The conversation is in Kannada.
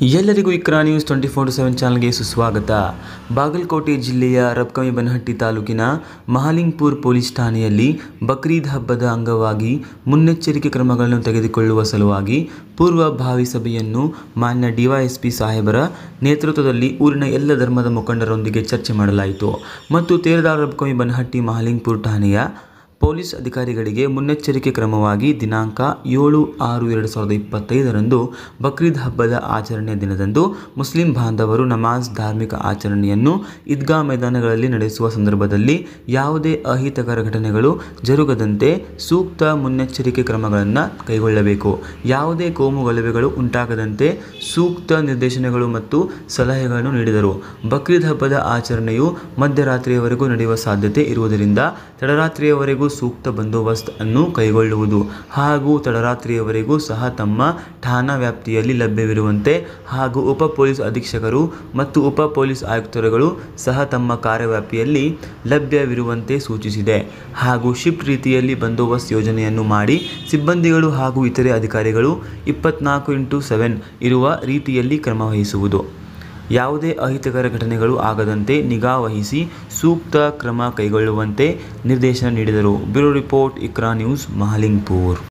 ಎಲ್ಲರಿಗೂ ಇಕ್ರಾ ನ್ಯೂಸ್ 24/7 ಚಾನಲ್ಗೆ ಸುಸ್ವಾಗತ. ಬಾಗಲಕೋಟೆ ಜಿಲ್ಲೆಯ ರಬಕವಿ-ಬನಹಟ್ಟಿ ತಾಲೂಕಿನ ಮಹಾಲಿಂಗಪುರ ಪೊಲೀಸ್ ಠಾಣೆಯಲ್ಲಿ ಬಕ್ರೀದ್ ಹಬ್ಬದ ಅಂಗವಾಗಿ ಮುನ್ನೆಚ್ಚರಿಕೆ ಕ್ರಮಗಳನ್ನು ತೆಗೆದುಕೊಳ್ಳುವ ಸಲುವಾಗಿ ಪೂರ್ವಭಾವಿ ಸಭೆಯನ್ನು ಮಾನ್ಯ ಡಿವೈಎಸ್ಪಿ ಸಾಹೇಬರ ನೇತೃತ್ವದಲ್ಲಿ ಊರಿನ ಎಲ್ಲ ಧರ್ಮದ ಮುಖಂಡರೊಂದಿಗೆ ಚರ್ಚೆ ಮಾಡಲಾಯಿತು ಮತ್ತು ತೇರದಾಳ ರಬಕವಿ-ಬನಹಟ್ಟಿ ಮಹಾಲಿಂಗಪುರ ಠಾಣೆಯ ಪೊಲೀಸ್ ಅಧಿಕಾರಿಗಳಿಗೆ ಮುನ್ನೆಚ್ಚರಿಕೆ ಕ್ರಮವಾಗಿ ದಿನಾಂಕ 7/6/2025 ಬಕ್ರೀದ್ ಹಬ್ಬದ ಆಚರಣೆಯ ದಿನದಂದು ಮುಸ್ಲಿಂ ಬಾಂಧವರು ನಮಾಜ್ ಧಾರ್ಮಿಕ ಆಚರಣೆಯನ್ನು ಈದ್ಗಾ ಮೈದಾನಗಳಲ್ಲಿ ನಡೆಸುವ ಸಂದರ್ಭದಲ್ಲಿ ಯಾವುದೇ ಅಹಿತಕರ ಘಟನೆಗಳು ಜರುಗದಂತೆ ಸೂಕ್ತ ಮುನ್ನೆಚ್ಚರಿಕೆ ಕ್ರಮಗಳನ್ನು ಕೈಗೊಳ್ಳಬೇಕು. ಯಾವುದೇ ಕೋಮು ಗಲಭೆಗಳು ಉಂಟಾಗದಂತೆ ಸೂಕ್ತ ನಿರ್ದೇಶನಗಳು ಮತ್ತು ಸಲಹೆಗಳನ್ನು ನೀಡಿದರು. ಬಕ್ರೀದ್ ಹಬ್ಬದ ಆಚರಣೆಯು ಮಧ್ಯರಾತ್ರಿಯವರೆಗೂ ನಡೆಯುವ ಸಾಧ್ಯತೆ ಇರುವುದರಿಂದ ತಡರಾತ್ರಿಯವರೆಗೂ ಸೂಕ್ತ ಬಂದೋಬಸ್ತ್ ಅನ್ನು ಕೈಗೊಳ್ಳುವುದು ಹಾಗೂ ತಡರಾತ್ರಿಯವರೆಗೂ ಸಹ ತಮ್ಮ ಠಾಣಾ ವ್ಯಾಪ್ತಿಯಲ್ಲಿ ಲಭ್ಯವಿರುವಂತೆ ಹಾಗೂ ಉಪ ಪೊಲೀಸ್ ಅಧೀಕ್ಷಕರು ಮತ್ತು ಉಪ ಪೊಲೀಸ್ ಆಯುಕ್ತರುಗಳು ಸಹ ತಮ್ಮ ಕಾರ್ಯವ್ಯಾಪ್ತಿಯಲ್ಲಿ ಲಭ್ಯವಿರುವಂತೆ ಸೂಚಿಸಿದೆ. ಹಾಗೂ ಶಿಫ್ಟ್ ರೀತಿಯಲ್ಲಿ ಬಂದೋಬಸ್ತ್ ಯೋಜನೆಯನ್ನು ಮಾಡಿ ಸಿಬ್ಬಂದಿಗಳು ಹಾಗೂ ಇತರೆ ಅಧಿಕಾರಿಗಳು 24x7 ಇರುವ ರೀತಿಯಲ್ಲಿ ಕ್ರಮವಹಿಸುವುದು. ಯಾವುದೇ ಅಹಿತಕರ ಘಟನೆಗಳು ಆಗದಂತೆ ನಿಗಾ ವಹಿಸಿ ಸೂಕ್ತ ಕ್ರಮ ಕೈಗೊಳ್ಳುವಂತೆ ನಿರ್ದೇಶನ ನೀಡಿದರು. Bureau report, Iqra news, Mahalingapura.